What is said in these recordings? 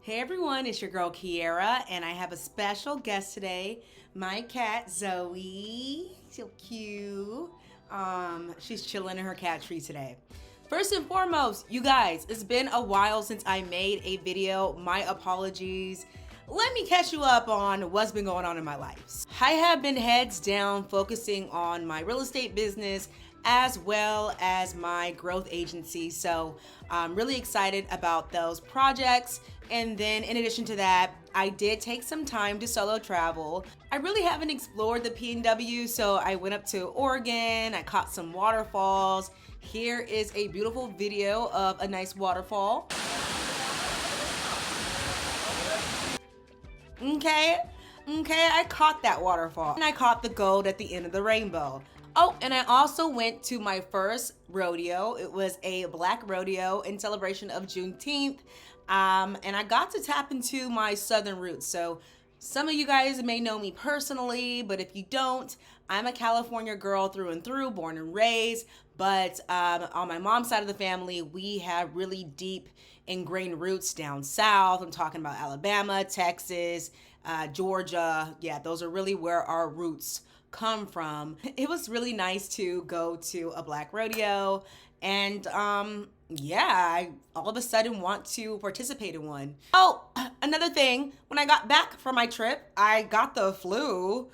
Hey everyone, it's your girl Kiera, and I have a special guest today, my cat Zoe. So cute. She's chilling in her cat tree today. First and foremost, you guys, it's been a while since I made a video. My apologies. Let me catch you up on what's been going on in my life. I have been heads down focusing on my real estate business as well as my growth agency. So I'm really excited about those projects. And then in addition to that, I did take some time to solo travel. I really haven't explored the PNW, so I went up to Oregon, I caught some waterfalls. Here is a beautiful video of a nice waterfall. Okay, I caught that waterfall. And I caught the gold at the end of the rainbow. Oh, and I also went to my first rodeo. It was a black rodeo in celebration of Juneteenth. And I got to tap into my Southern roots. So some of you guys may know me personally, but if you don't, I'm a California girl through and through, born and raised. But on my mom's side of the family, we have really deep ingrained roots down south. I'm talking about Alabama, Texas, Georgia. Yeah, those are really where our roots come from. It was really nice to go to a black rodeo, and I all of a sudden want to participate in one. Oh, another thing, when I got back from my trip, I got the flu,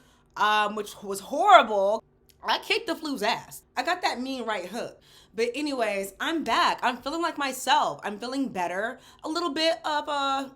which was horrible. I kicked the flu's ass. I got that mean right hook. But anyways, I'm back. I'm feeling like myself. I'm feeling better. A little bit of a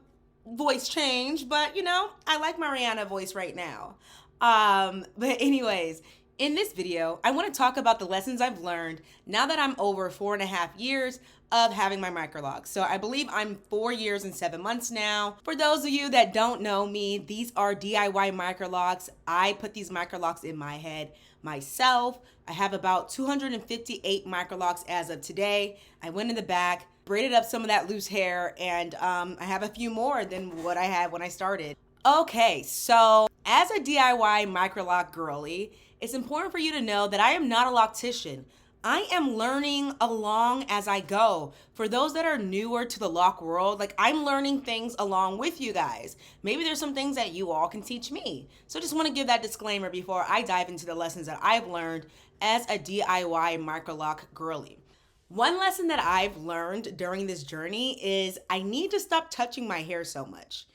voice change, but you know, I like my Rihanna voice right now. But anyways, in this video, I want to talk about the lessons I've learned now that I'm over 4.5 years of having my Microlocs. So I believe I'm 4 years and 7 months now. For those of you that don't know me, these are DIY Microlocs. I put these Microlocs in my head myself. I have about 258 Microlocs as of today. I went in the back, braided up some of that loose hair, and I have a few more than what I had when I started. Okay, so as a DIY Microloc girly, it's important for you to know that I am not a loctician. I am learning along as I go. For those that are newer to the loc world, like I'm learning things along with you guys. Maybe there's some things that you all can teach me. So just want to give that disclaimer before I dive into the lessons that I've learned as a DIY Microloc girly. One lesson that I've learned during this journey is I need to stop touching my hair so much.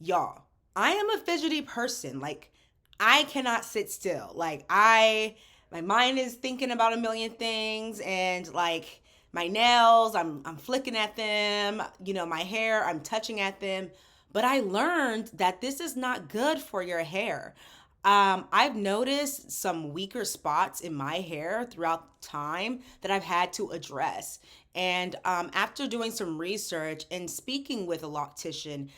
Y'all, I am a fidgety person. Like, I cannot sit still. Like, my mind is thinking about a million things, and like my nails, I'm flicking at them. You know, my hair, I'm touching at them. But I learned that this is not good for your hair. I've noticed some weaker spots in my hair throughout time that I've had to address. And after doing some research and speaking with a loctician,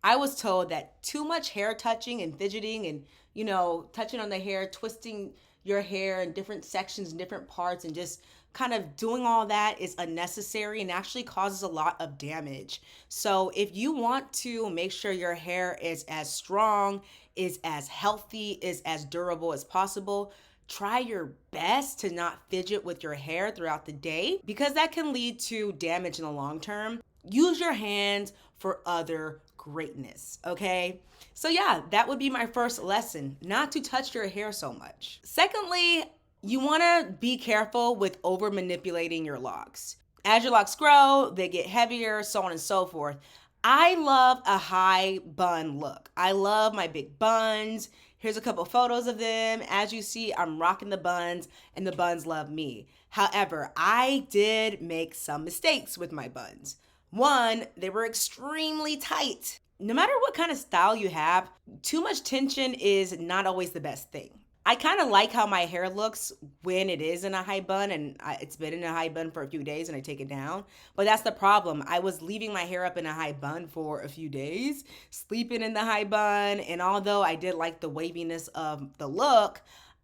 I was told that too much hair touching and fidgeting and, you know, touching on the hair, twisting your hair in different sections and different parts and just kind of doing all that is unnecessary and actually causes a lot of damage. So if you want to make sure your hair is as strong, is as healthy, is as durable as possible, try your best to not fidget with your hair throughout the day because that can lead to damage in the long term. Use your hands for other greatness, okay? So yeah, that would be my first lesson, not to touch your hair so much. Secondly, you wanna be careful with over manipulating your locks. As your locks grow, they get heavier, so on and so forth. I love a high bun look. I love my big buns. Here's a couple photos of them. As you see, I'm rocking the buns and the buns love me. However, I did make some mistakes with my buns. One, they were extremely tight. No matter what kind of style you have, too much tension is not always the best thing. I kind of like how my hair looks when it is in a high bun, and it's been in a high bun for a few days and I take it down. But that's the problem. I was leaving my hair up in a high bun for a few days, sleeping in the high bun, and although I did like the waviness of the look,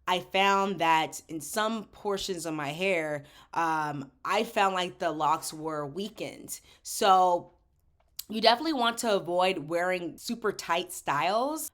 I found that in some portions of my hair, I found like the locks were weakened. So you definitely want to avoid wearing super tight styles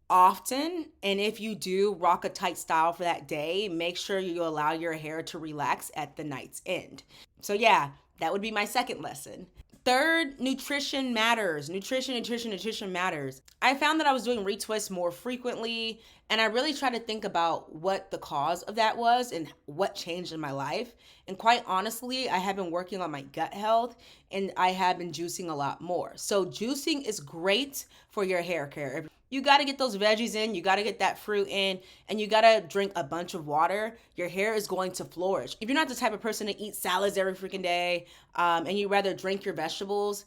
often. And if you do rock a tight style for that day, make sure you allow your hair to relax at the night's end. So yeah, that would be my second lesson. Third, nutrition matters. Nutrition matters. I found that I was doing retwists more frequently, and I really tried to think about what the cause of that was and what changed in my life. And quite honestly, I have been working on my gut health, and I have been juicing a lot more. So juicing is great for your hair care. You got to get those veggies in, you got to get that fruit in, and you got to drink a bunch of water. Your hair is going to flourish. If you're not the type of person to eat salads every freaking day, and you rather drink your vegetables,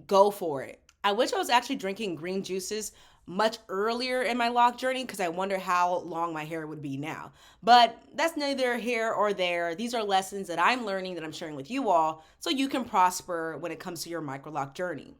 go for it. I wish I was actually drinking green juices much earlier in my lock journey, because I wonder how long my hair would be now. But that's neither here or there. These are lessons that I'm learning that I'm sharing with you all so you can prosper when it comes to your microloc journey.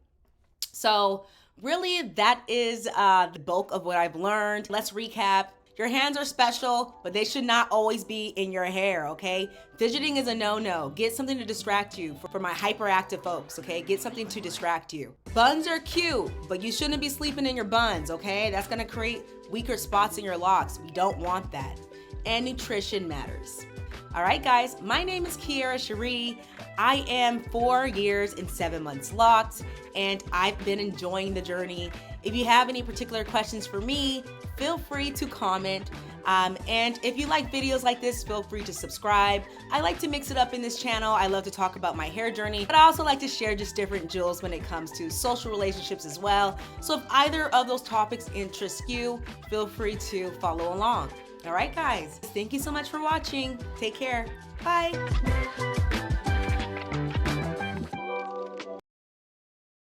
So really, that is the bulk of what I've learned. Let's recap. Your hands are special, but they should not always be in your hair, okay? Fidgeting is a no-no. Get something to distract you. For my hyperactive folks, okay? Get something to distract you. Buns are cute, but you shouldn't be sleeping in your buns, okay? That's gonna create weaker spots in your locks. We don't want that. And nutrition matters. All right, guys, my name is Kiara Cherie. I am 4 years and 7 months locked, and I've been enjoying the journey. If you have any particular questions for me, feel free to comment. And if you like videos like this, feel free to subscribe. I like to mix it up in this channel. I love to talk about my hair journey, but I also like to share just different jewels when it comes to social relationships as well. So if either of those topics interest you, feel free to follow along. All right, guys, thank you so much for watching. Take care. Bye.